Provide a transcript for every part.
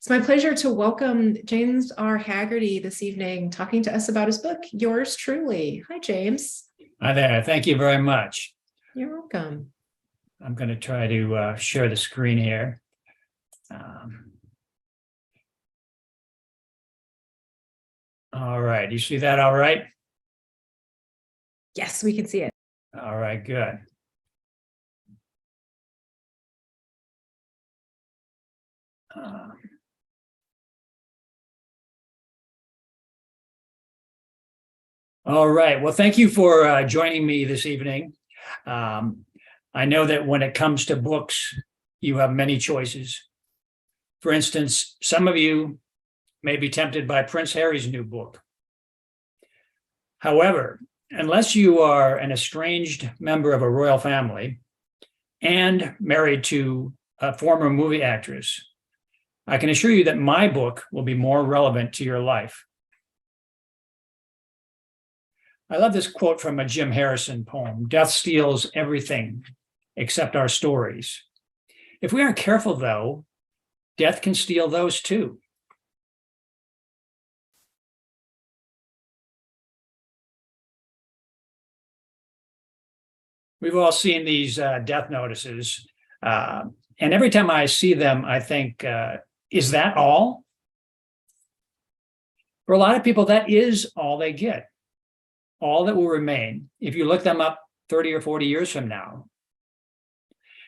It's my pleasure to welcome James R. Hagerty this evening, talking to us about his book, Yours Truly. Hi, James. Hi there. Thank you very much. You're welcome. I'm going to try to share the screen here. All right. You see that all right? Yes, we can see it. All right, good. All right. Well, thank you for joining me this evening. I know that when it comes to books, you have many choices. For instance, some of you may be tempted by Prince Harry's new book. However, unless you are an estranged member of a royal family and married to a former movie actress, I can assure you that my book will be more relevant to your life. I love this quote from a Jim Harrison poem: "Death steals everything except our stories. If we aren't careful, though, death can steal those too." We've all seen these death notices, and every time I see them, I think, is that all? For a lot of people, that is all they get, all that will remain if you look them up 30 or 40 years from now.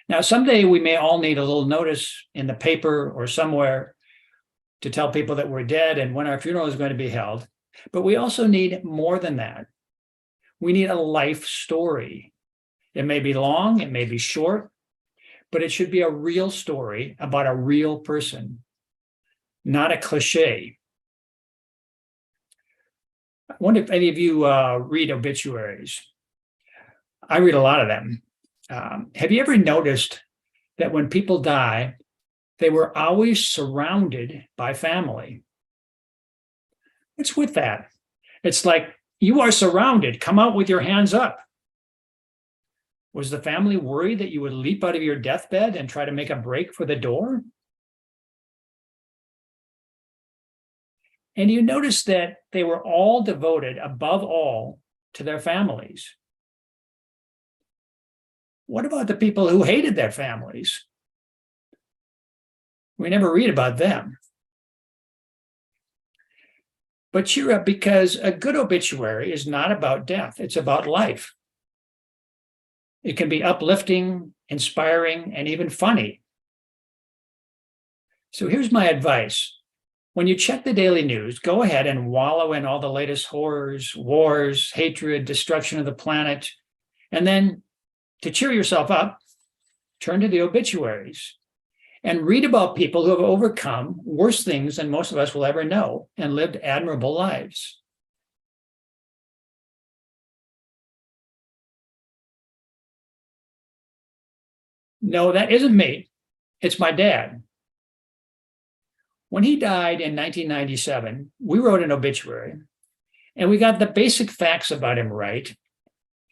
Now, someday we may all need a little notice in the paper or somewhere to tell people that we're dead and when our funeral is going to be held. But we also need more than that. We need a life story. It may be long, it may be short, but it should be a real story about a real person, not a cliche. I wonder if any of you read obituaries. I read a lot of them. Have you ever noticed that when people die, they were always surrounded by family? What's with that? It's like, you are surrounded, come out with your hands up. Was the family worried that you would leap out of your deathbed and try to make a break for the door? And you notice that they were all devoted, above all, to their families. What about the people who hated their families? We never read about them. But cheer up, because a good obituary is not about death, it's about life. It can be uplifting, inspiring, and even funny. So here's my advice. When you check the daily news, go ahead and wallow in all the latest horrors, wars, hatred, destruction of the planet. And then, to cheer yourself up, turn to the obituaries and read about people who have overcome worse things than most of us will ever know and lived admirable lives. No, that isn't me. It's my dad. When he died in 1997, we wrote an obituary, and we got the basic facts about him right,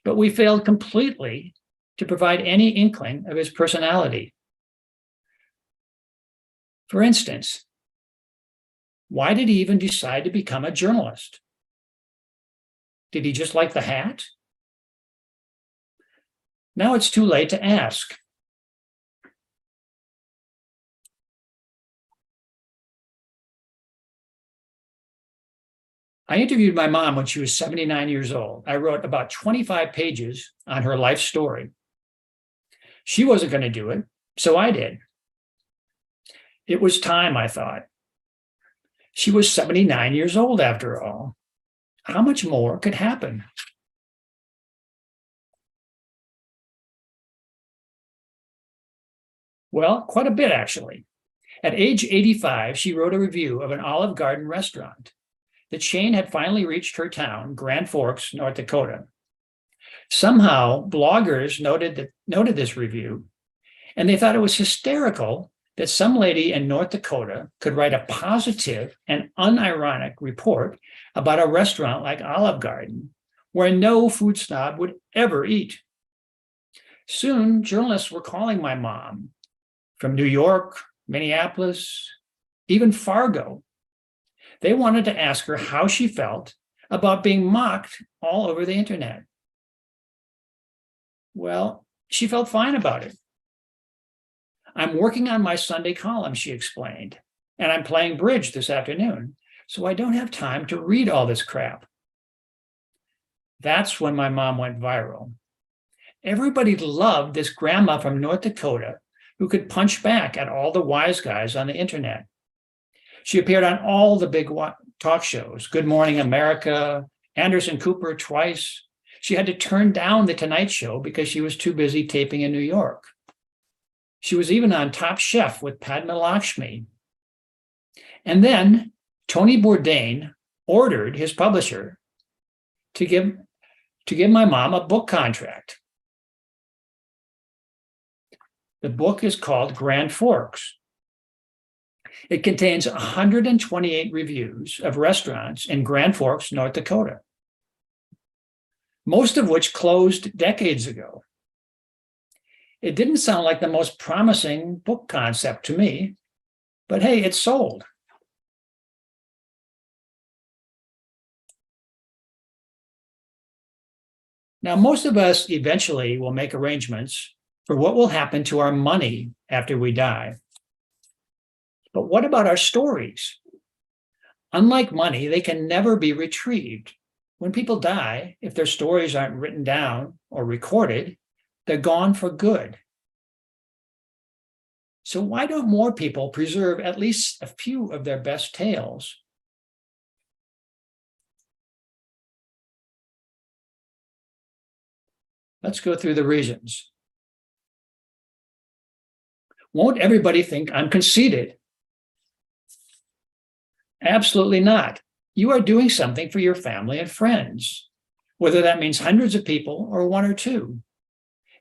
but we failed completely to provide any inkling of his personality. For instance, why did he even decide to become a journalist? Did he just like the hat? Now it's too late to ask. I interviewed my mom when she was 79 years old. I wrote about 25 pages on her life story. She wasn't going to do it, so I did. It was time, I thought. She was 79 years old after all. How much more could happen? Well, quite a bit, actually. At age 85, she wrote a review of an Olive Garden restaurant. The chain had finally reached her town, Grand Forks, North Dakota. Somehow, bloggers noted this review, and they thought it was hysterical that some lady in North Dakota could write a positive and unironic report about a restaurant like Olive Garden, where no food snob would ever eat. Soon, journalists were calling my mom from New York, Minneapolis, even Fargo. They wanted to ask her how she felt about being mocked all over the internet. Well, she felt fine about it. I'm working on my Sunday column, she explained, and I'm playing bridge this afternoon, so I don't have time to read all this crap. That's when my mom went viral. Everybody loved this grandma from North Dakota who could punch back at all the wise guys on the internet. She appeared on all the big talk shows, Good Morning America, Anderson Cooper twice. She had to turn down The Tonight Show because she was too busy taping in New York. She was even on Top Chef with Padma Lakshmi. And then Tony Bourdain ordered his publisher to give my mom a book contract. The book is called Grand Forks. It contains 128 reviews of restaurants in Grand Forks, North Dakota, most of which closed decades ago. It didn't sound like the most promising book concept to me, but hey, it sold. Now, most of us eventually will make arrangements for what will happen to our money after we die. But what about our stories? Unlike money, they can never be retrieved. When people die, if their stories aren't written down or recorded, they're gone for good. So why don't more people preserve at least a few of their best tales? Let's go through the reasons. Won't everybody think I'm conceited? Absolutely not. You are doing something for your family and friends, whether that means hundreds of people or one or two.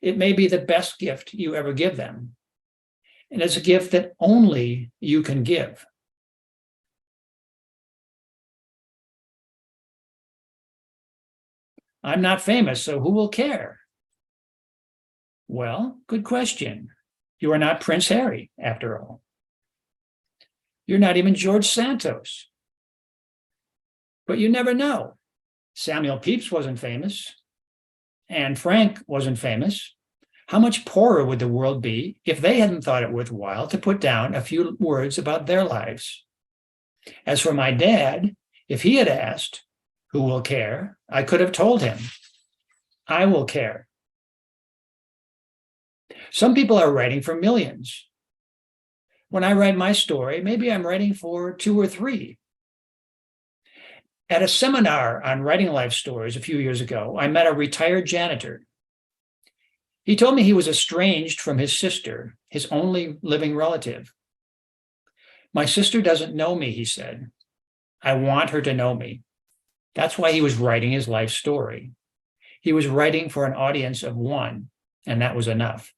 It may be the best gift you ever give them. And it's a gift that only you can give. I'm not famous, so who will care? Well, good question. You are not Prince Harry, after all. You're not even George Santos. But you never know. Samuel Pepys wasn't famous. Anne Frank wasn't famous. How much poorer would the world be if they hadn't thought it worthwhile to put down a few words about their lives? As for my dad, if he had asked, who will care, I could have told him, I will care. Some people are writing for millions. When I write my story, maybe I'm writing for 2 or 3. At a seminar on writing life stories a few years ago, I met a retired janitor. He told me he was estranged from his sister, his only living relative. My sister doesn't know me, he said. I want her to know me. That's why he was writing his life story. He was writing for an audience of 1, and that was enough.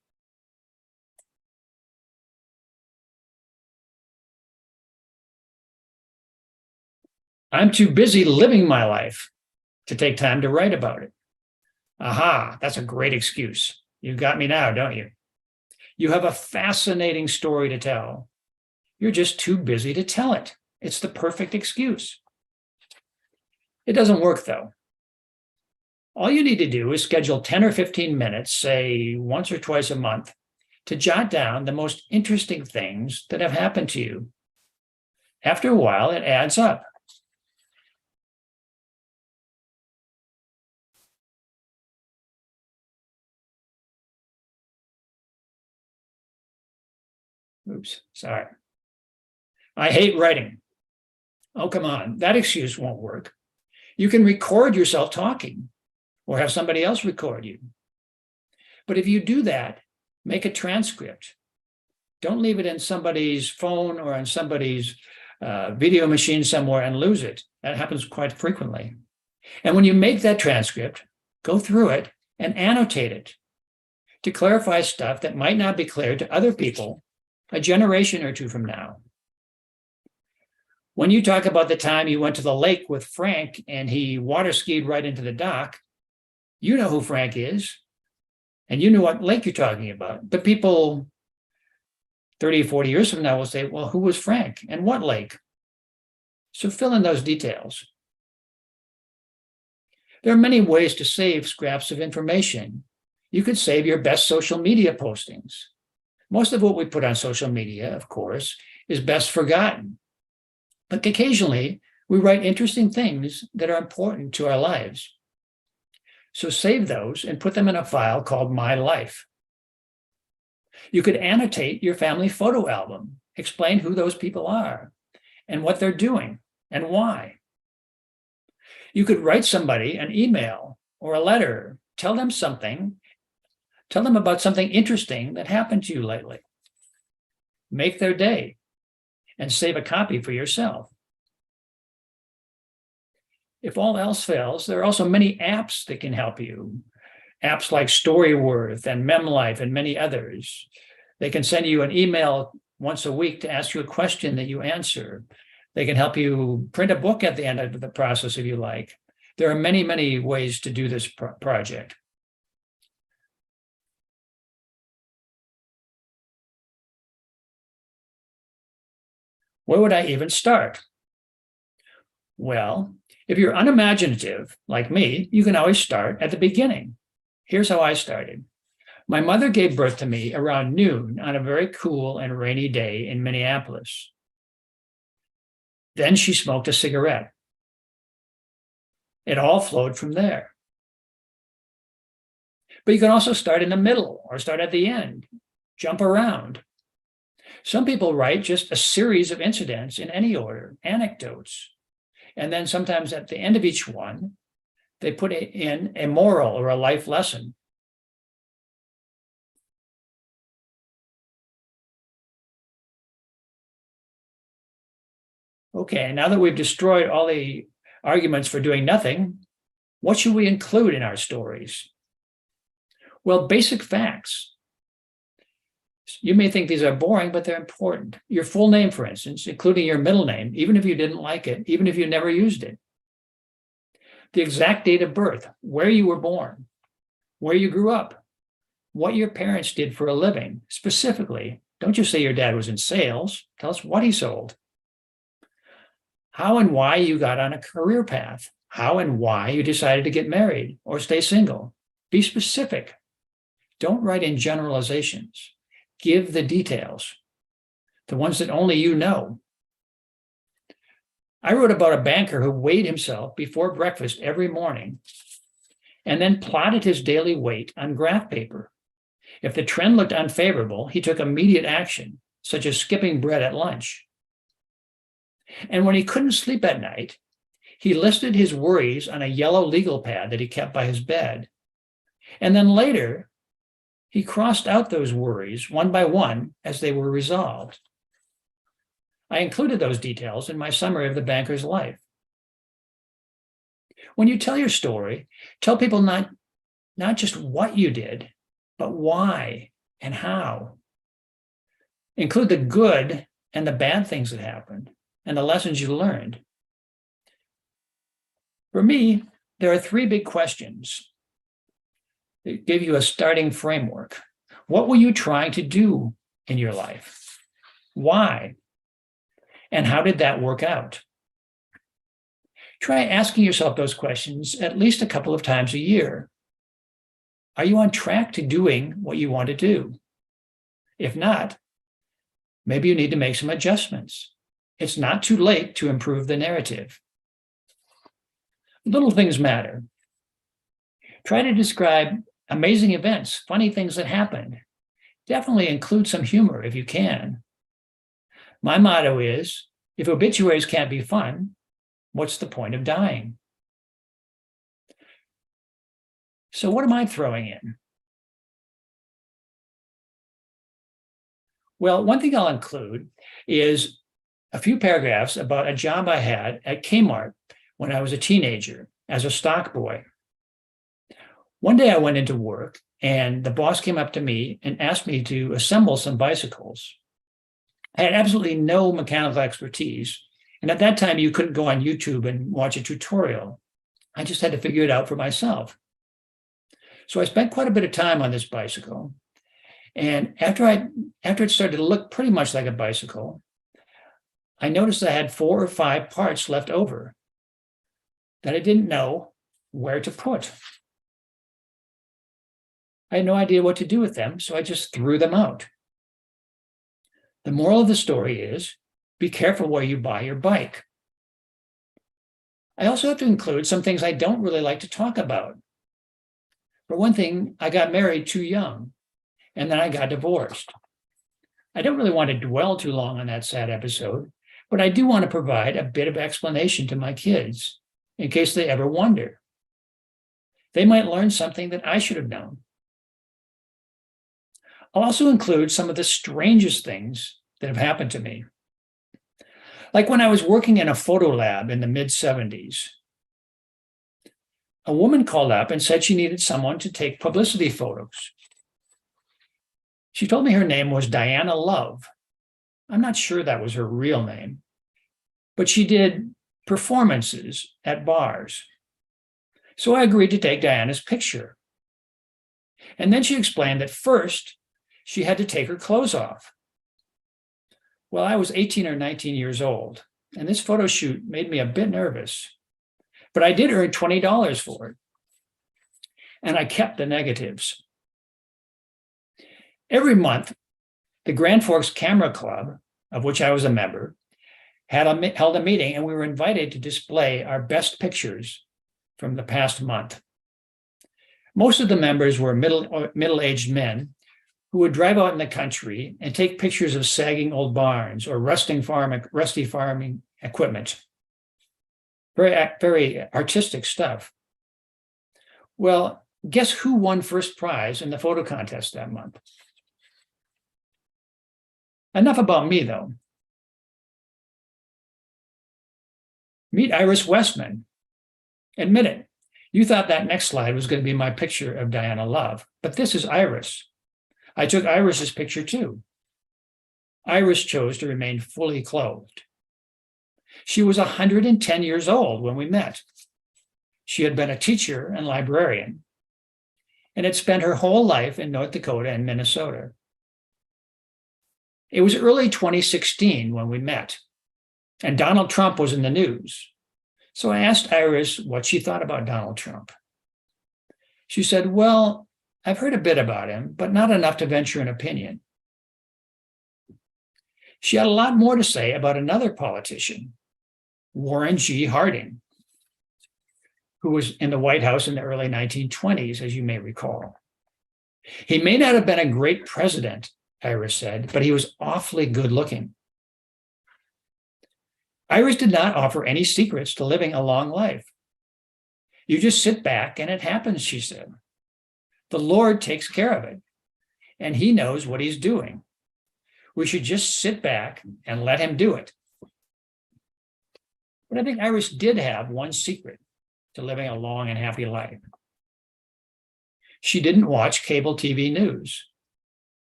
I'm too busy living my life to take time to write about it. Aha, that's a great excuse. You got me now, don't you? You have a fascinating story to tell. You're just too busy to tell it. It's the perfect excuse. It doesn't work, though. All you need to do is schedule 10 or 15 minutes, say once or twice a month, to jot down the most interesting things that have happened to you. After a while, it adds up. Oops, sorry. I hate writing. Oh, come on, that excuse won't work. You can record yourself talking or have somebody else record you. But if you do that, make a transcript. Don't leave it in somebody's phone or on somebody's video machine somewhere and lose it. That happens quite frequently. And when you make that transcript, go through it and annotate it to clarify stuff that might not be clear to other people a generation or 2 from now. When you talk about the time you went to the lake with Frank and he water skied right into the dock, you know who Frank is, and you know what lake you're talking about. But people 30, 40 years from now, we'll say, well, who was Frank and what lake? So fill in those details. There are many ways to save scraps of information. You could save your best social media postings. Most of what we put on social media, of course, is best forgotten. But occasionally, we write interesting things that are important to our lives. So save those and put them in a file called My Life. You could annotate your family photo album, explain who those people are and what they're doing and why. You could write somebody an email or a letter, tell them about something interesting that happened to you lately. Make their day and save a copy for yourself. If all else fails, there are also many apps that can help you. Apps like Storyworth and MemLife and many others. They can send you an email once a week to ask you a question that you answer. They can help you print a book at the end of the process if you like. There are many, many ways to do this project. Where would I even start? Well, if you're unimaginative, like me, you can always start at the beginning. Here's how I started. My mother gave birth to me around noon on a very cool and rainy day in Minneapolis. Then she smoked a cigarette. It all flowed from there. But you can also start in the middle or start at the end, jump around. Some people write just a series of incidents in any order, anecdotes. And then sometimes at the end of each one, they put in a moral or a life lesson. Okay, now that we've destroyed all the arguments for doing nothing, what should we include in our stories? Well, basic facts. You may think these are boring, but they're important. Your full name, for instance, including your middle name, even if you didn't like it, even if you never used it. The exact date of birth, where you were born, where you grew up, what your parents did for a living. Specifically, don't just say your dad was in sales. Tell us what he sold. How and why you got on a career path. How and why you decided to get married or stay single. Be specific. Don't write in generalizations. Give the details, the ones that only you know. I wrote about a banker who weighed himself before breakfast every morning and then plotted his daily weight on graph paper. If the trend looked unfavorable, he took immediate action, such as skipping bread at lunch. And when he couldn't sleep at night, he listed his worries on a yellow legal pad that he kept by his bed. And then later, he crossed out those worries one by one as they were resolved. I included those details in my summary of the banker's life. When you tell your story, tell people not just what you did, but why and how. Include the good and the bad things that happened and the lessons you learned. For me, there are three big questions that give you a starting framework. What were you trying to do in your life? Why? And how did that work out? Try asking yourself those questions at least a couple of times a year. Are you on track to doing what you want to do? If not, maybe you need to make some adjustments. It's not too late to improve the narrative. Little things matter. Try to describe amazing events, funny things that happened. Definitely include some humor if you can. My motto is, if obituaries can't be fun, what's the point of dying? So what am I throwing in? Well, one thing I'll include is a few paragraphs about a job I had at Kmart when I was a teenager as a stock boy. One day I went into work and the boss came up to me and asked me to assemble some bicycles. I had absolutely no mechanical expertise. And at that time, you couldn't go on YouTube and watch a tutorial. I just had to figure it out for myself. So I spent quite a bit of time on this bicycle. And after it started to look pretty much like a bicycle, I noticed I had 4 or 5 parts left over that I didn't know where to put. I had no idea what to do with them, so I just threw them out. The moral of the story is, be careful where you buy your bike. I also have to include some things I don't really like to talk about. For one thing, I got married too young, and then I got divorced. I don't really want to dwell too long on that sad episode, but I do want to provide a bit of explanation to my kids in case they ever wonder. They might learn something that I should have known. I'll also include some of the strangest things that have happened to me. Like when I was working in a photo lab in the mid-70s, a woman called up and said she needed someone to take publicity photos. She told me her name was Diana Love. I'm not sure that was her real name, but she did performances at bars. So I agreed to take Diana's picture. And then she explained that first, she had to take her clothes off. Well, I was 18 or 19 years old, and this photo shoot made me a bit nervous, but I did earn $20 for it, and I kept the negatives. Every month, the Grand Forks Camera Club, of which I was a member, held a meeting, and we were invited to display our best pictures from the past month. Most of the members were middle-aged men who would drive out in the country and take pictures of sagging old barns or rusty farming equipment. Very artistic stuff. Well, guess who won first prize in the photo contest that month? Enough about me, though. Meet Iris Westman. Admit it, you thought that next slide was going to be my picture of Diana Love, but this is Iris. I took Iris's picture too. Iris chose to remain fully clothed. She was 110 years old when we met. She had been a teacher and librarian and had spent her whole life in North Dakota and Minnesota. It was early 2016 when we met, and Donald Trump was in the news. So I asked Iris what she thought about Donald Trump. She said, well, I've heard a bit about him, but not enough to venture an opinion. She had a lot more to say about another politician, Warren G. Harding, who was in the White House in the early 1920s, as you may recall. He may not have been a great president, Iris said, but he was awfully good looking. Iris did not offer any secrets to living a long life. You just sit back and it happens, she said. The Lord takes care of it, and he knows what he's doing. We should just sit back and let him do it. But I think Iris did have one secret to living a long and happy life. She didn't watch cable TV news.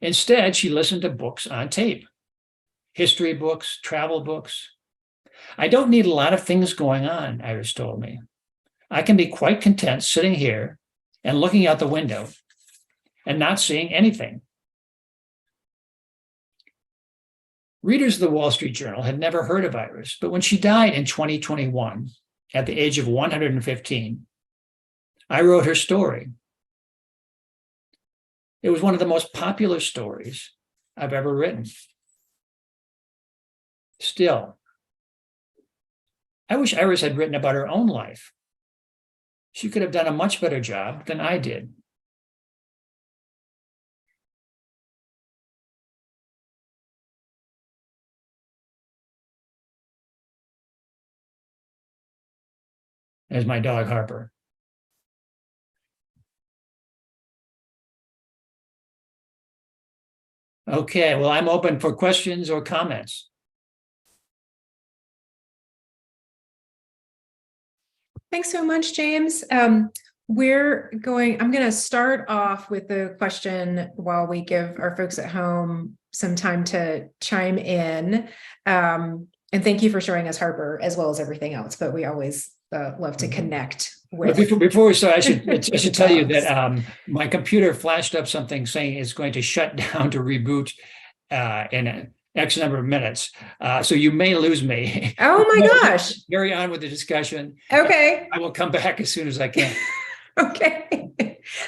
Instead, she listened to books on tape, history books, travel books. I don't need a lot of things going on, Iris told me. I can be quite content sitting here and looking out the window and not seeing anything. Readers of the Wall Street Journal had never heard of Iris, but when she died in 2021, at the age of 115, I wrote her story. It was one of the most popular stories I've ever written. Still, I wish Iris had written about her own life. She could have done a much better job than I did. As my dog Harper. Okay, well, I'm open for questions or comments. Thanks so much, James. I'm going to start off with the question while we give our folks at home some time to chime in. And thank you for showing us Harper as well as everything else, but we always love to connect But with. before we start, I should tell you that my computer flashed up something saying it's going to shut down to reboot in an X number of minutes. So you may lose me. Oh my gosh. Carry on with the discussion. Okay. I will come back as soon as I can. Okay.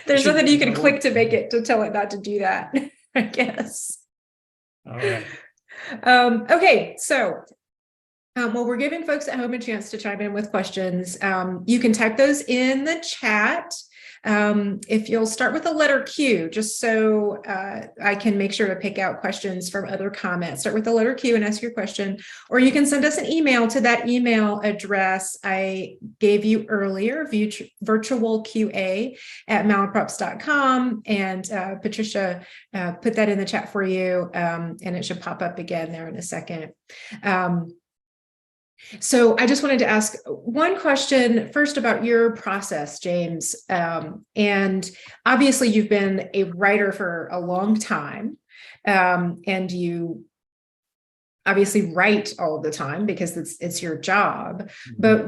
There's nothing you can click to tell it not to do that, I guess. All right. Okay, so well, we're giving folks at home a chance to chime in with questions. You can type those in the chat. If you'll start with the letter Q, just so I can make sure to pick out questions from other comments. Start with the letter Q and ask your question, or you can send us an email to that email address I gave you earlier, virtualqa@malaprops.com. And Patricia put that in the chat for you, and it should pop up again there in a second. So I just wanted to ask one question first about your process, James. And obviously you've been a writer for a long time, and you obviously write all the time because it's your job. But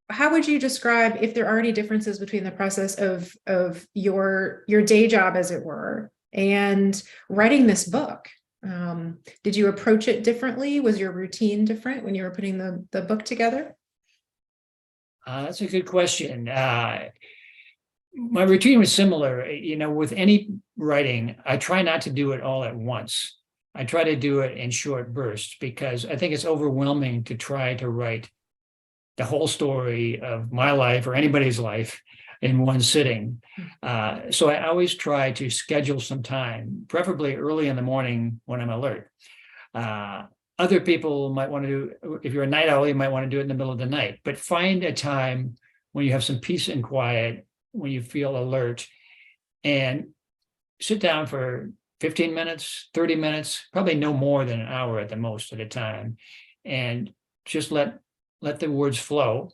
how would you describe, if there are any differences between the process of your day job, as it were, and writing this book? Did you approach it differently? Was your routine different when you were putting the book together? That's a good question. My routine was similar. With any writing, I try not to do it all at once. I try to do it in short bursts because I think it's overwhelming to try to write the whole story of my life or anybody's life in one sitting. So I always try to schedule some time, preferably early in the morning when I'm alert. Other people might want to do, if you're a night owl, you might want to do it in the middle of the night, but find a time when you have some peace and quiet, when you feel alert, and sit down for 15 minutes, 30 minutes, probably no more than an hour at the most at a time, and just let the words flow.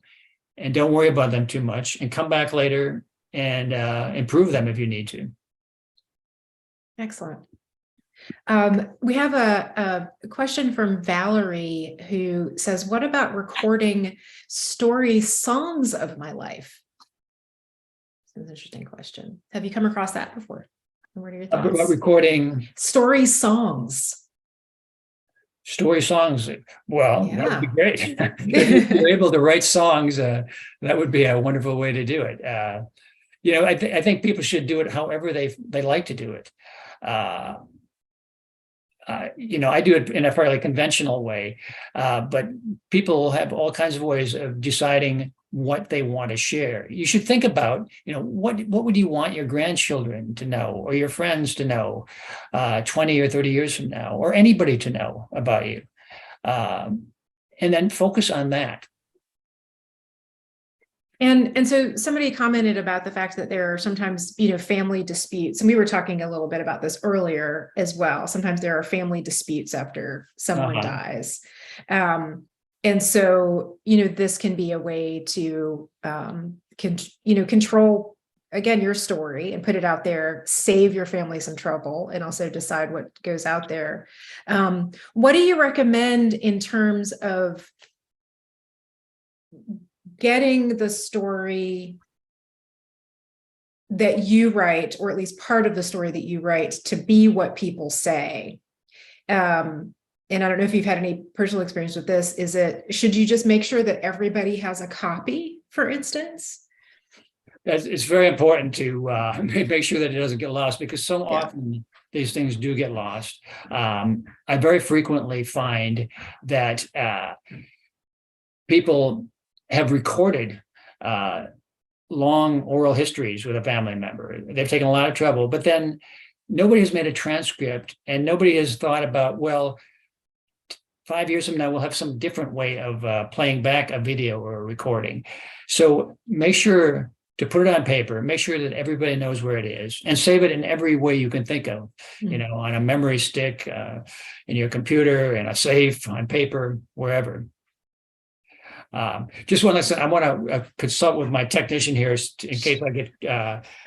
And don't worry about them too much, and come back later and improve them if you need to. Excellent. We have a question from Valerie, who says, what about recording story songs of my life? That's an interesting question. Have you come across that before? What are your thoughts? About recording story songs. Story songs. Well, Yeah. that would be great. If you're able to write songs, that would be a wonderful way to do it. I think people should do it however they like to do it. I do it in a fairly conventional way, but people have all kinds of ways of deciding what they want to share. You should think about, what would you want your grandchildren to know, or your friends to know 20 or 30 years from now, or anybody to know about you, and then focus on that. And so somebody commented about the fact that there are sometimes, family disputes. And we were talking a little bit about this earlier as well. Sometimes there are family disputes after someone dies. And so, this can be a way to, control, again, your story and put it out there, save your family some trouble, and also decide what goes out there. What do you recommend in terms of getting the story that you write, or at least part of the story that you write, to be what people say? And I don't know if you've had any personal experience with this. Should you just make sure that everybody has a copy, for instance? It's very important to make sure that it doesn't get lost, because so often these things do get lost. I very frequently find that people have recorded long oral histories with a family member. They've taken a lot of trouble, but then nobody has made a transcript, and nobody has thought about, 5 years from now, we'll have some different way of playing back a video or a recording. So make sure to put it on paper, make sure that everybody knows where it is, and save it in every way you can think of, on a memory stick, in your computer, in a safe, on paper, wherever. Just one last thing, I want to consult with my technician here in case I get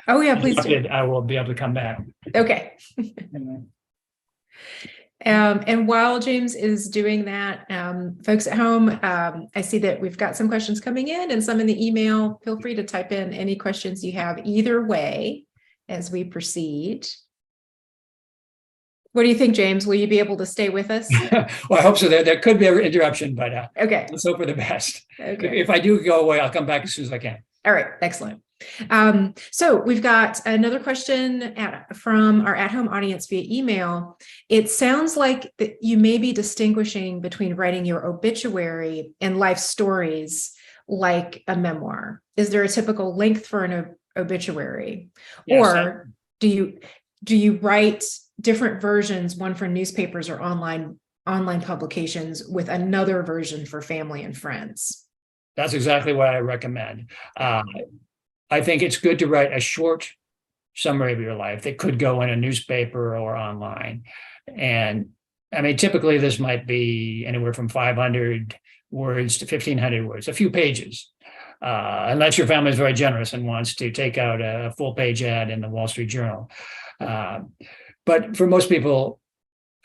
oh yeah, please do. I will be able to come back. Okay. And while James is doing that, folks at home, I see that we've got some questions coming in and some in the email. Feel free to type in any questions you have either way as we proceed. What do you think, James? Will you be able to stay with us? Well, I hope so. There could be an interruption, but okay. Let's hope for the best. Okay. If I do go away, I'll come back as soon as I can. All right, excellent. So we've got another question from our at-home audience via email. It sounds like that you may be distinguishing between writing your obituary and life stories like a memoir. Is there a typical length for an obituary? Yes, or do you write different versions, one for newspapers or online publications with another version for family and friends? That's exactly what I recommend. I think it's good to write a short summary of your life that could go in a newspaper or online. And I mean, typically this might be anywhere from 500 words to 1,500 words, a few pages, unless your family is very generous and wants to take out a full page ad in the Wall Street Journal. But for most people,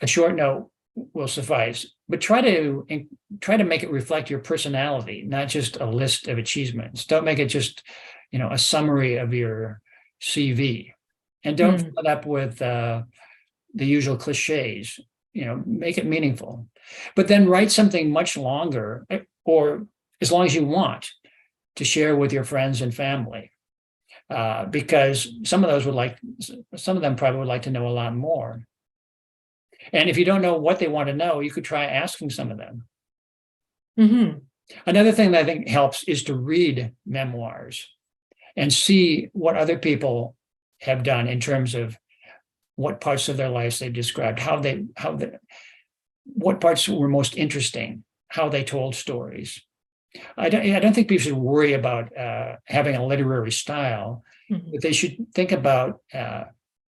a short note will suffice. But try to make it reflect your personality, not just a list of achievements. Don't make it just, a summary of your CV, and don't fill it up with the usual cliches. Make it meaningful. But then write something much longer, or as long as you want, to share with your friends and family. Because some of them probably would like to know a lot more. And if you don't know what they want to know, you could try asking some of them. Mm-hmm. Another thing that I think helps is to read memoirs and see what other people have done in terms of what parts of their lives they've described, what parts were most interesting, how they told stories. I don't think people should worry about having a literary style, but they should think about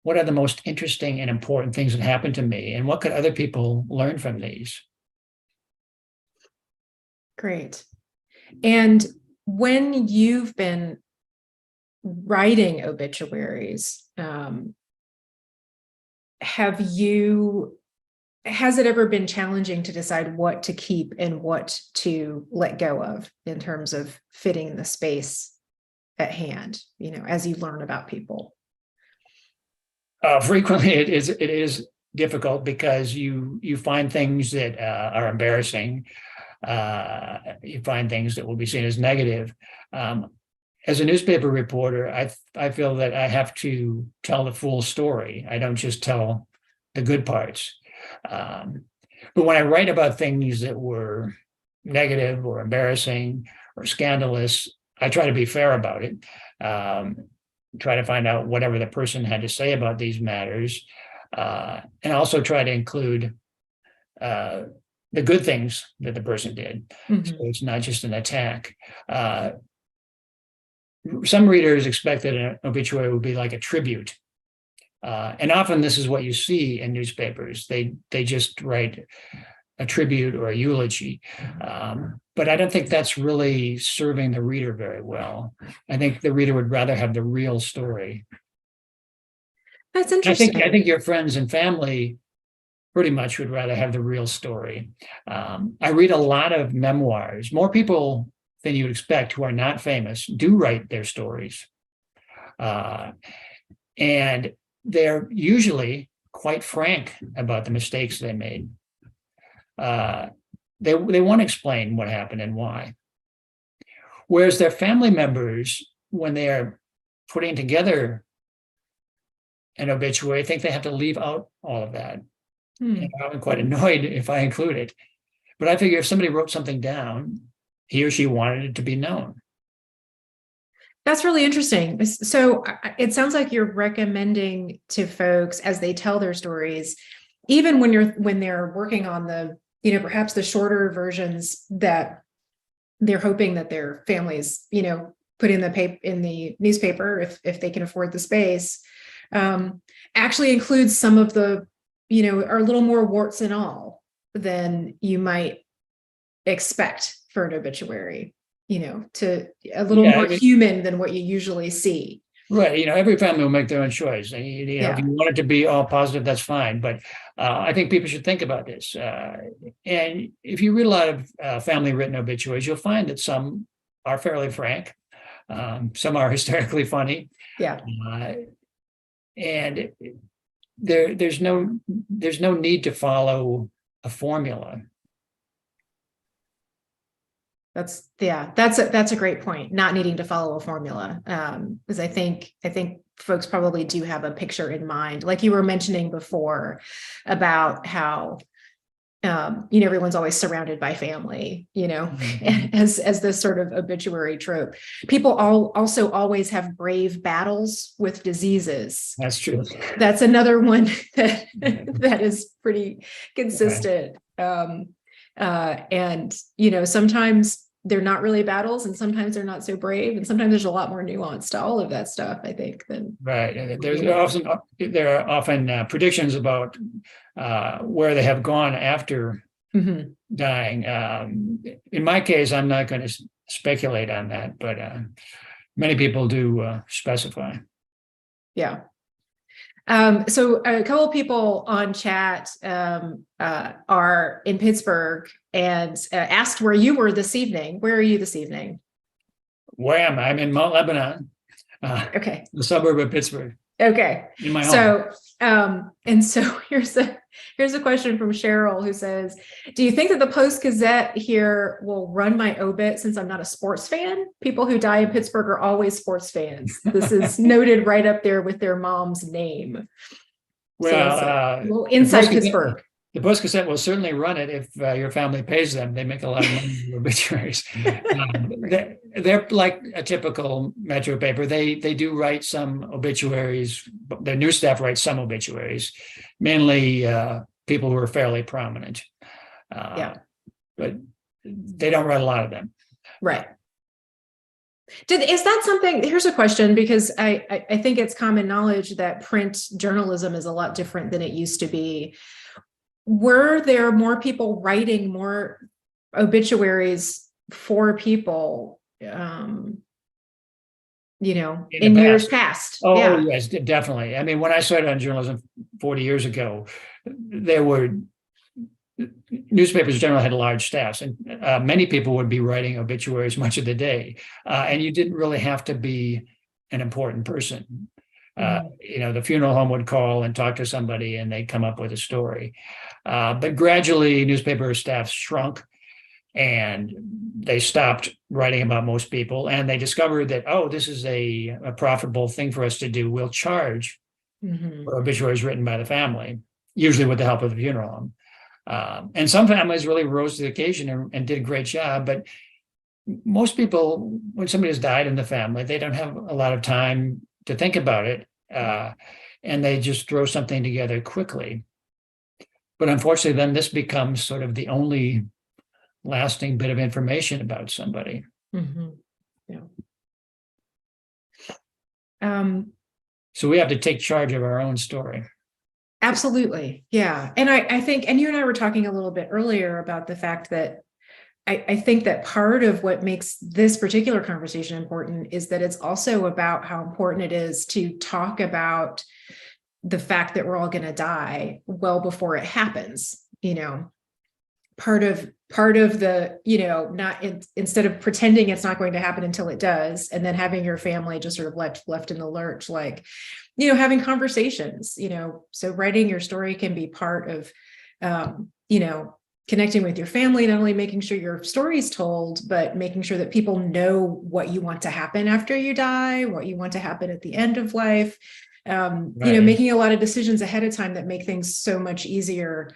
what are the most interesting and important things that happened to me, and what could other people learn from these? Great. And when you've been writing obituaries, has it ever been challenging to decide what to keep and what to let go of in terms of fitting the space at hand, as you learn about people? Frequently it is difficult because you find things that are embarrassing. You find things that will be seen as negative. As a newspaper reporter, I feel that I have to tell the full story. I don't just tell the good parts. But when I write about things that were negative or embarrassing or scandalous, I try to be fair about it. Try to find out whatever the person had to say about these matters, and also try to include the good things that the person did. So it's not just an attack. Some readers expect that an obituary would be like a tribute. And often this is what you see in newspapers. They just write a tribute or a eulogy. But I don't think that's really serving the reader very well. I think the reader would rather have the real story. That's interesting. I think your friends and family pretty much would rather have the real story. I read a lot of memoirs. More people than you would expect who are not famous do write their stories. And they're usually quite frank about the mistakes they made. They want to explain what happened and why. Whereas their family members, when they are putting together an obituary, think they have to leave out all of that. And I'm quite annoyed if I include it. But I figure if somebody wrote something down, he or she wanted it to be known. That's really interesting. So it sounds like you're recommending to folks as they tell their stories, even when they're working on the, perhaps the shorter versions that they're hoping that their families, put in the newspaper if they can afford the space, actually includes some of the, are a little more warts and all than you might expect for an obituary. To a little more human than what you usually see. Right. Every family will make their own choice. And, if you want it to be all positive, that's fine. But I think people should think about this. And if you read a lot of family written obituaries, you'll find that some are fairly frank. Some are hysterically funny. Yeah. And there's no need to follow a formula. That's a great point. Not needing to follow a formula. Because I think folks probably do have a picture in mind, like you were mentioning before about how everyone's always surrounded by family, Mm-hmm. as this sort of obituary trope. People also always have brave battles with diseases. That's true. That's another one that is pretty consistent. Right. And sometimes they're not really battles, and sometimes they're not so brave, and sometimes there's a lot more nuance to all of that stuff, I think, than right. And there are often predictions about where they have gone after dying. In my case, I'm not going to speculate on that, but many people do specify. Yeah. So a couple of people on chat are in Pittsburgh and asked where you were this evening. Where are you this evening? Where am I? I'm in Mount Lebanon, okay, the suburb of Pittsburgh. Okay, in my home. And so here's a question from Cheryl, who says, do you think that the Post-Gazette here will run my obit since I'm not a sports fan? People who die in Pittsburgh are always sports fans. This is noted right up there with their mom's name. Well, so inside Pittsburgh. The Post-Gazette will certainly run it if your family pays them. They make a lot of money in obituaries. They're like a typical metro paper. They do write some obituaries. Their news staff writes some obituaries, mainly people who are fairly prominent. But they don't write a lot of them. Right. Is that something? Here's a question, because I think it's common knowledge that print journalism is a lot different than it used to be. Were there more people writing more obituaries for people, in years past? Oh, yeah. Yes, definitely. I mean, when I started on journalism 40 years ago, there were newspapers generally had large staffs, and many people would be writing obituaries much of the day. And you didn't really have to be an important person. The funeral home would call and talk to somebody and they'd come up with a story. But gradually newspaper staff shrunk and they stopped writing about most people, and they discovered that, this is a profitable thing for us to do. We'll charge for obituaries written by the family, usually with the help of the funeral home. And some families really rose to the occasion and did a great job. But most people, when somebody has died in the family, they don't have a lot of time to think about it, and they just throw something together quickly. But unfortunately, then this becomes sort of the only lasting bit of information about somebody. Yeah. So we have to take charge of our own story. Absolutely. Yeah. And I think, and you and I were talking a little bit earlier about the fact that I think that part of what makes this particular conversation important is that it's also about how important it is to talk about the fact that we're all going to die well before it happens. Part of the, instead of pretending it's not going to happen until it does, and then having your family just sort of left in the lurch, like, having conversations, so writing your story can be part of, connecting with your family, not only making sure your story is told, but making sure that people know what you want to happen after you die, what you want to happen at the end of life, making a lot of decisions ahead of time that make things so much easier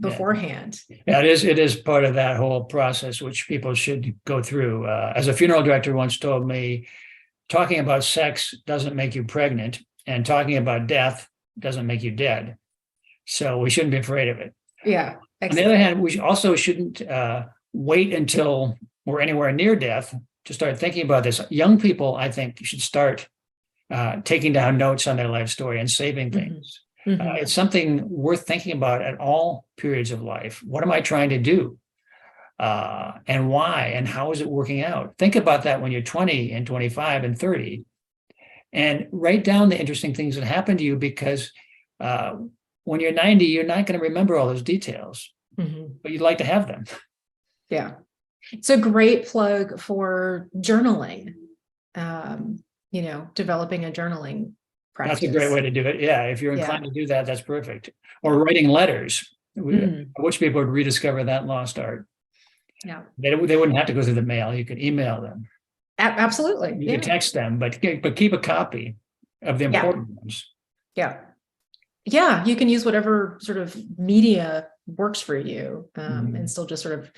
beforehand. Yeah, it is part of that whole process, which people should go through. As a funeral director once told me, talking about sex doesn't make you pregnant, and talking about death doesn't make you dead. So we shouldn't be afraid of it. Yeah. On Excellent. the other hand, we also shouldn't wait until we're anywhere near death to start thinking about this. Young people, I think, should start taking down notes on their life story and saving things. It's something worth thinking about at all periods of life. What am I trying to do? And why? And how is it working out? Think about that when you're 20 and 25 and 30. and write down the interesting things that happened to you, because when you're 90, you're not going to remember all those details, but you'd like to have them. Yeah. It's a great plug for journaling, developing a journaling practice. That's a great way to do it. Yeah. If you're inclined to do that, that's perfect. Or writing letters. I wish people would rediscover that lost art. Yeah. They wouldn't have to go through the mail. You could email them. Absolutely. You could text them, but keep a copy of the important ones. Yeah. Yeah. You can use whatever sort of media works for you, and still just sort of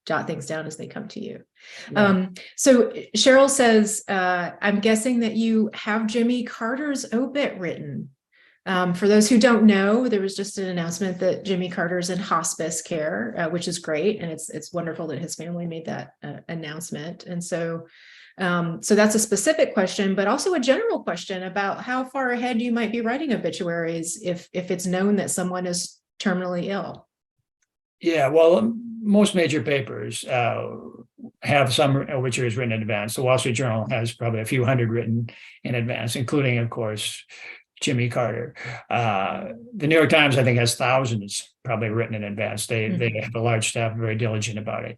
jot things down as they come to you. Yeah. So Cheryl says, I'm guessing that you have Jimmy Carter's obit written. For those who don't know, there was just an announcement that Jimmy Carter's in hospice care, which is great. And it's wonderful that his family made that announcement. And so that's a specific question, but also a general question about how far ahead you might be writing obituaries if it's known that someone is terminally ill. Yeah, well, most major papers have some obituaries written in advance. The Wall Street Journal has probably a few hundred written in advance, including, of course, Jimmy Carter. The New York Times, I think, has thousands probably written in advance. They have a large staff, very diligent about it.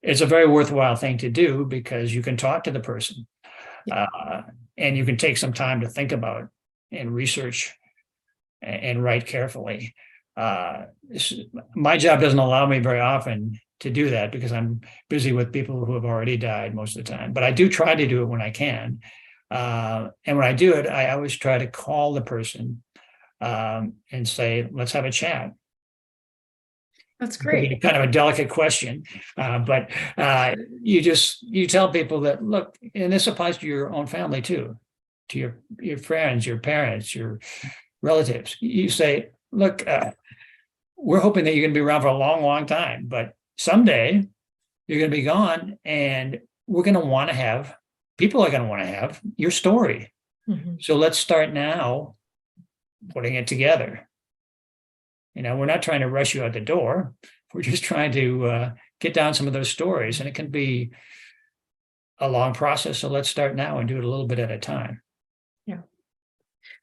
It's a very worthwhile thing to do because you can talk to the person, and you can take some time to think about and research and write carefully. My job doesn't allow me very often to do that because I'm busy with people who have already died most of the time, but I do try to do it when I can. And when I do it, I always try to call the person and say, let's have a chat. That's great. Kind of a delicate question, but you tell people that, look, and this applies to your own family too, to your friends, your parents, your relatives. You say, look, we're hoping that you're going to be around for a long, long time, but someday you're going to be gone, and we're going to want to have, people are going to want to have your story. So let's start now putting it together. We're not trying to rush you out the door. We're just trying to get down some of those stories, and it can be a long process. So let's start now and do it a little bit at a time. Yeah.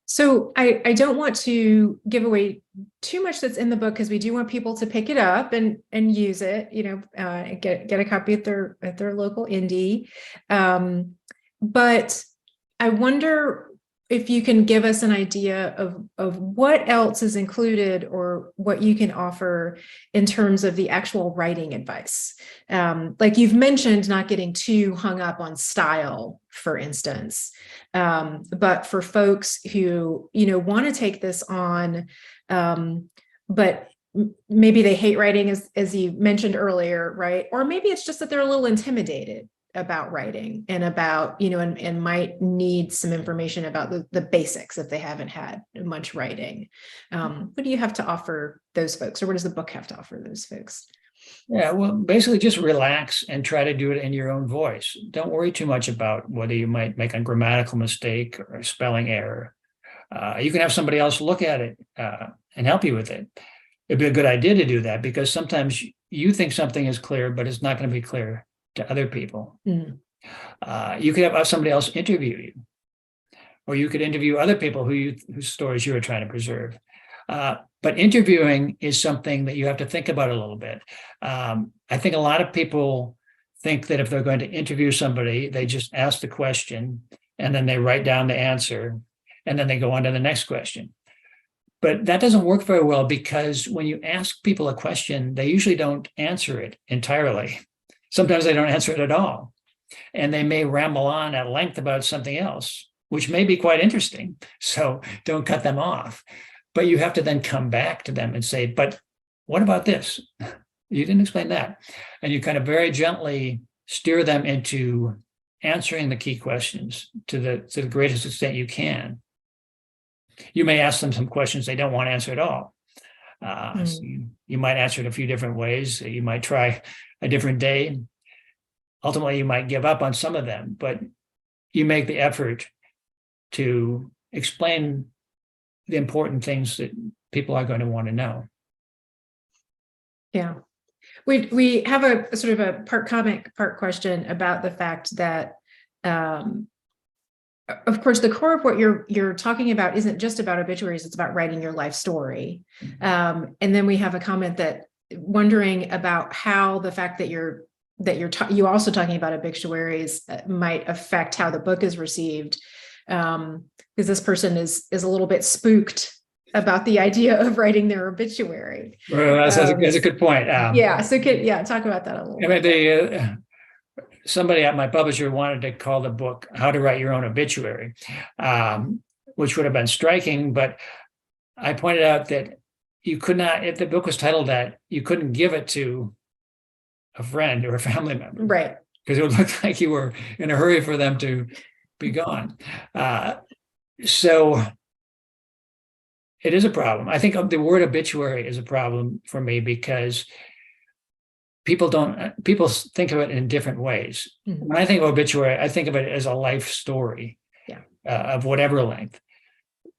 So I don't want to give away too much that's in the book because we do want people to pick it up and use it, get a copy at their local indie. But I wonder if you can give us an idea of what else is included or what you can offer in terms of the actual writing advice. Like you've mentioned, not getting too hung up on style, for instance. But for folks who, want to take this on, but maybe they hate writing, as you mentioned earlier, right? Or maybe it's just that they're a little intimidated about writing and about, and might need some information about the basics if they haven't had much writing. What do you have to offer those folks, or what does the book have to offer those folks? Yeah, well, basically just relax and try to do it in your own voice. Don't worry too much about whether you might make a grammatical mistake or a spelling error. You can have somebody else look at it and help you with it. It'd be a good idea to do that because sometimes you think something is clear, but it's not going to be clear to other people. You could have somebody else interview you, or you could interview other people whose stories you are trying to preserve. But interviewing is something that you have to think about a little bit. I think a lot of people think that if they're going to interview somebody, they just ask the question and then they write down the answer and then they go on to the next question. But that doesn't work very well because when you ask people a question, they usually don't answer it entirely. Sometimes they don't answer it at all. And they may ramble on at length about something else, which may be quite interesting. So don't cut them off. But you have to then come back to them and say, but what about this? You didn't explain that. And you kind of very gently steer them into answering the key questions to the greatest extent you can. You may ask them some questions they don't want to answer at all. So you might answer it a few different ways. You might try a different day. Ultimately, you might give up on some of them, but you make the effort to explain the important things that people are going to want to know. Yeah. We have a sort of a part comic, part question about the fact that of course, the core of what you're talking about isn't just about obituaries, it's about writing your life story. And then we have a comment that wondering about how the fact that you also talking about obituaries might affect how the book is received. Because this person is a little bit spooked about the idea of writing their obituary. Well, that's a good point. Yeah. So talk about that a little bit. Somebody at my publisher wanted to call the book "How to Write Your Own Obituary," which would have been striking. But I pointed out that you could not, if the book was titled that, you couldn't give it to a friend or a family member, right? Because it would look like you were in a hurry for them to be gone. So it is a problem. I think the word obituary is a problem for me because people think of it in different ways. Mm-hmm. When I think of obituary, I think of it as a life story, of whatever length.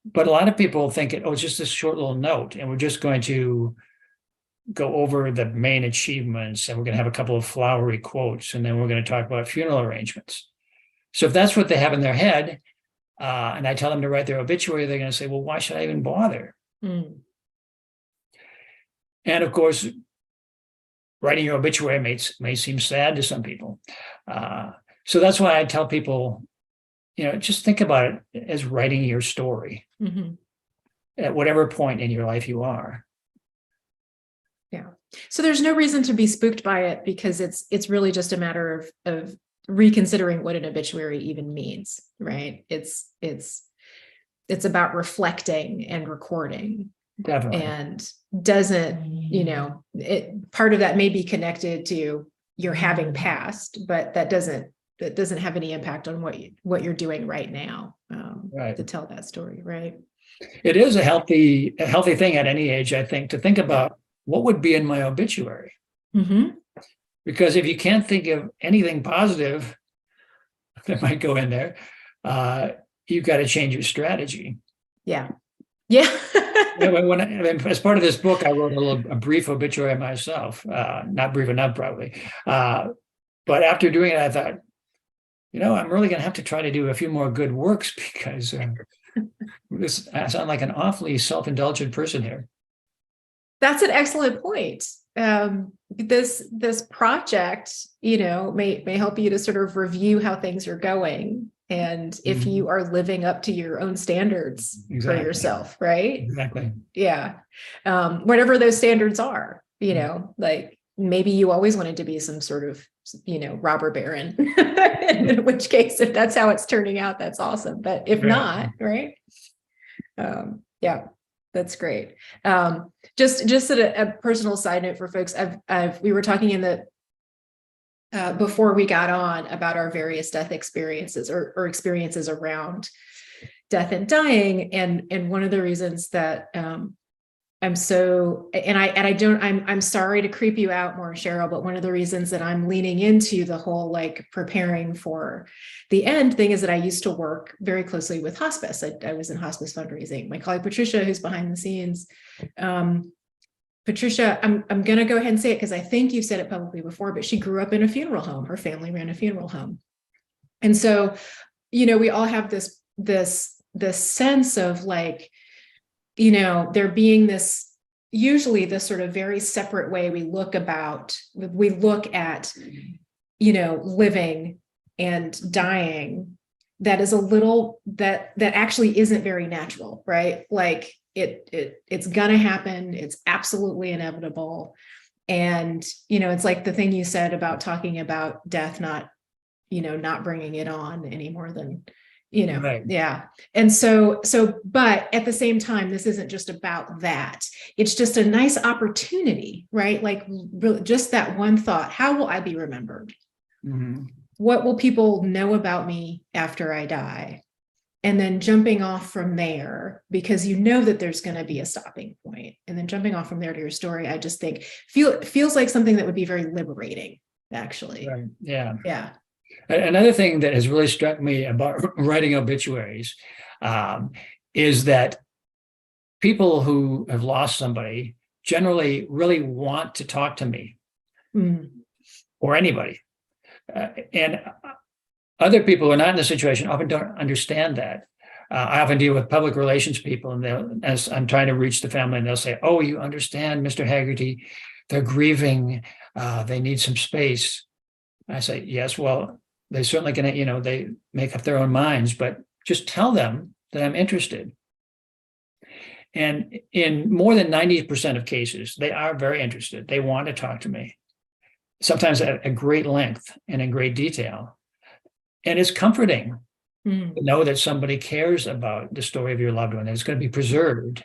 But a lot of people think it's just this short little note, and we're just going to go over the main achievements, and we're going to have a couple of flowery quotes, and then we're going to talk about funeral arrangements. So if that's what they have in their head, and I tell them to write their obituary, they're going to say, well, why should I even bother? Mm. And of course, writing your obituary may seem sad to some people. So that's why I tell people, just think about it as writing your story at whatever point in your life you are. Yeah. So there's no reason to be spooked by it because it's really just a matter of reconsidering what an obituary even means, right? It's about reflecting and recording. Definitely. And doesn't, part of that may be connected to your having passed, but that doesn't have any impact on what you're doing right now, to tell that story, right? It is a healthy thing at any age, I think, to think about what would be in my obituary. Mm-hmm. Because if you can't think of anything positive that might go in there, you've got to change your strategy. Yeah. As part of this book, I wrote a brief obituary myself, not brief enough probably. But after doing it, I thought, I'm really going to have to try to do a few more good works because I sound like an awfully self-indulgent person here. That's an excellent point. This project, may help you to sort of review how things are going. And if you are living up to your own standards for yourself, right? Exactly. Yeah. Whatever those standards are, like maybe you always wanted to be some sort of, robber baron, in which case, if that's how it's turning out, that's awesome. But if not, right? Yeah, that's great. Just at a personal side note for folks, we were talking in the before we got on about our various death experiences or experiences around death and dying. And one of the reasons that I'm sorry to creep you out more, Cheryl, but one of the reasons that I'm leaning into the whole preparing for the end thing is that I used to work very closely with hospice. I was in hospice fundraising. My colleague Patricia, who's behind the scenes, Patricia, I'm going to go ahead and say it because I think you've said it publicly before, but she grew up in a funeral home. Her family ran a funeral home. And so, we all have this sense of there being usually this sort of very separate way we look at, living and dying that is a little, that actually isn't very natural, right? It's gonna happen. It's absolutely inevitable. And, it's like the thing you said about talking about death, not bringing it on any more than, Right. Yeah. And so, but at the same time, this isn't just about that. It's just a nice opportunity, right? Just that one thought, how will I be remembered? Mm-hmm. What will people know about me after I die? And then jumping off from there, because that there's going to be a stopping point. And then jumping off from there to your story, I just think feels like something that would be very liberating, actually. Right. Yeah. Yeah. Another thing that has really struck me about writing obituaries is that people who have lost somebody generally really want to talk to me or anybody. And Other people who are not in the situation often don't understand that. I often deal with public relations people, and as I'm trying to reach the family, and they'll say, "Oh, you understand, Mr. Hagerty, they're grieving. They need some space." I say, "Yes, well, they certainly can, they make up their own minds, but just tell them that I'm interested." And in more than 90% of cases, they are very interested. They want to talk to me, sometimes at great length and in great detail. And it's comforting to know that somebody cares about the story of your loved one. It's going to be preserved,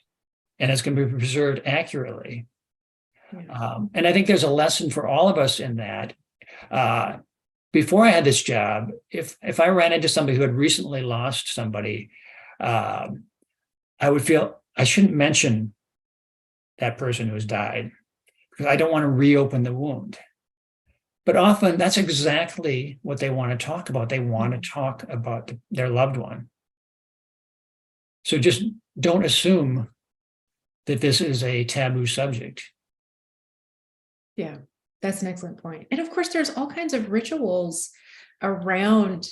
and it's going to be preserved accurately. Yeah. And I think there's a lesson for all of us in that. Before I had this job, if I ran into somebody who had recently lost somebody, I would feel I shouldn't mention that person who has died because I don't want to reopen the wound. But often that's exactly what they want to talk about. They want to talk about their loved one. So just don't assume that this is a taboo subject. Yeah, that's an excellent point. And of course, there's all kinds of rituals around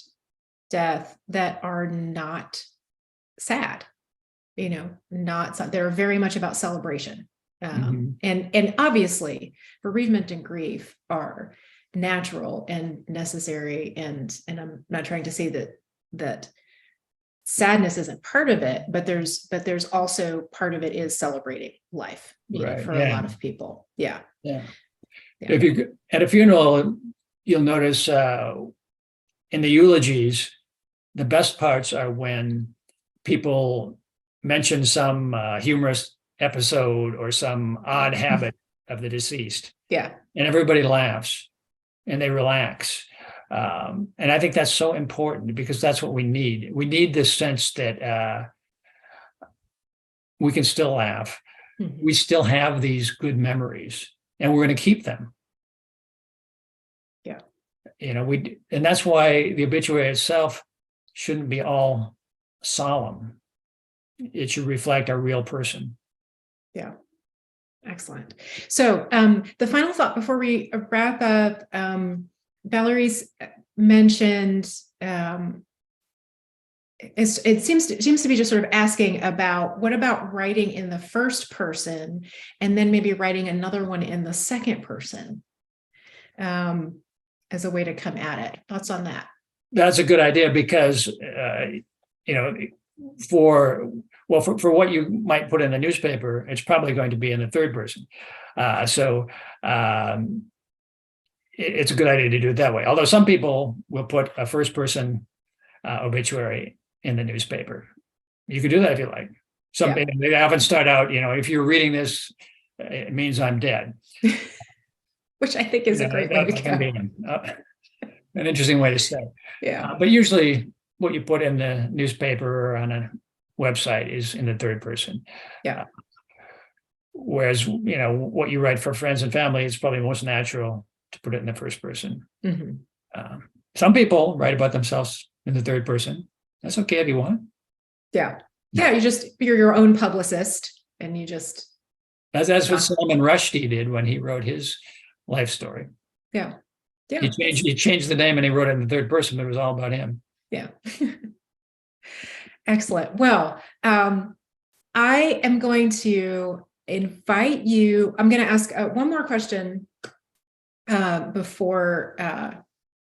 death that are not sad, they're very much about celebration. And obviously bereavement and grief are natural and necessary. And I'm not trying to say that sadness isn't part of it, but there's also part of it is celebrating life, Right. for a lot of people. Yeah. Yeah. If you at a funeral, you'll notice in the eulogies, the best parts are when people mention some humorous episode or some odd habit of the deceased. Yeah. And everybody laughs and they relax. And I think that's so important because that's what we need. We need this sense that we can still laugh. We still have these good memories and we're going to keep them. Yeah. And that's why the obituary itself shouldn't be all solemn. It should reflect our real person. Yeah. Excellent. So the final thought before we wrap up, Valerie's mentioned it seems to be just sort of asking about what about writing in the first person and then maybe writing another one in the second person as a way to come at it. Thoughts on that? That's a good idea because for what you might put in the newspaper, it's probably going to be in the third person. It's a good idea to do it that way. Although some people will put a first person obituary in the newspaper. You could do that if you like. They often start out, if you're reading this, it means I'm dead. Which I think is a great way to go. An interesting way to say. Yeah. But usually what you put in the newspaper or on a website is in the third person. Yeah. Whereas, what you write for friends and family is probably most natural to put it in the first person. Some people write about themselves in the third person. That's okay if you want. Yeah. Yeah. You're your own publicist and you just. That's what Salman Rushdie did when he wrote his life story. Yeah. Yeah. He changed the name and he wrote it in the third person, but it was all about him. Yeah. Excellent. Well, I am going to invite you. I'm going to ask one more question before,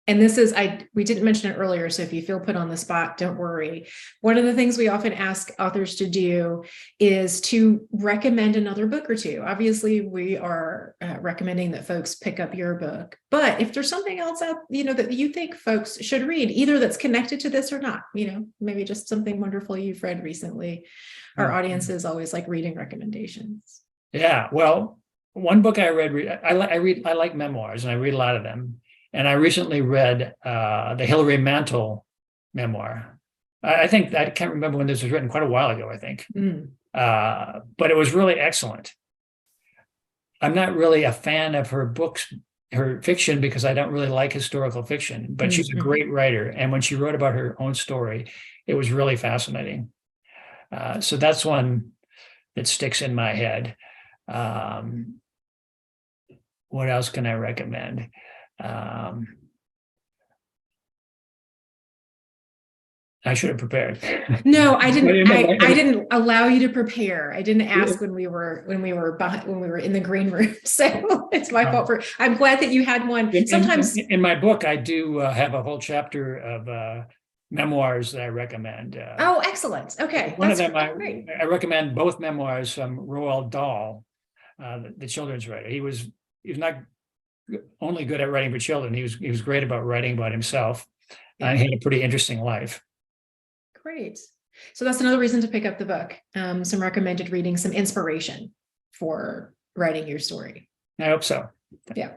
and this is, we didn't mention it earlier, so if you feel put on the spot, don't worry. One of the things we often ask authors to do is to recommend another book or two. Obviously, we are recommending that folks pick up your book, but if there's something else out, that you think folks should read, either that's connected to this or not, maybe just something wonderful you've read recently. Our audiences always like reading recommendations. Yeah, well, one book I read, I like memoirs and I read a lot of them. And I recently read the Hilary Mantel memoir. I think I can't remember when this was written, quite a while ago, I think. But it was really excellent. I'm not really a fan of her books, her fiction, because I don't really like historical fiction, but she's a great writer. And when she wrote about her own story, it was really fascinating. So that's one that sticks in my head. What else can I recommend? I should have prepared. No, I didn't. But I didn't allow you to prepare. I didn't ask when we were in the green room. So it's my fault for. I'm glad that you had one. Sometimes in my book, I do have a whole chapter of memoirs that I recommend. Oh, excellent. Okay, One of that's them, great. I recommend both memoirs from Roald Dahl, the children's writer. He was not only good at writing for children. He was great about writing about himself. Yeah. He had a pretty interesting life. Great. So that's another reason to pick up the book. Some recommended reading, some inspiration for writing your story. I hope so. Yeah.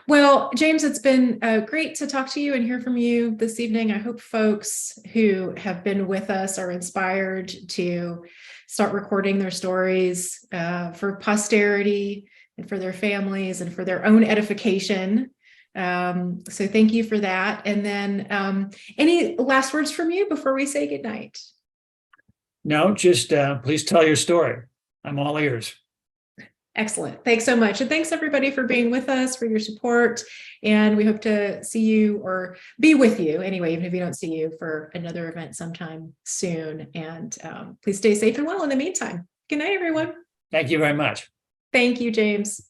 Well, James, it's been great to talk to you and hear from you this evening. I hope folks who have been with us are inspired to start recording their stories for posterity and for their families and for their own edification. So thank you for that. And then any last words from you before we say goodnight? No, just please tell your story. I'm all ears. Excellent. Thanks so much. And thanks everybody for being with us, for your support. And we hope to see you or be with you anyway, even if we don't see you, for another event sometime soon. And please stay safe and well in the meantime. Good night, everyone. Thank you very much. Thank you, James.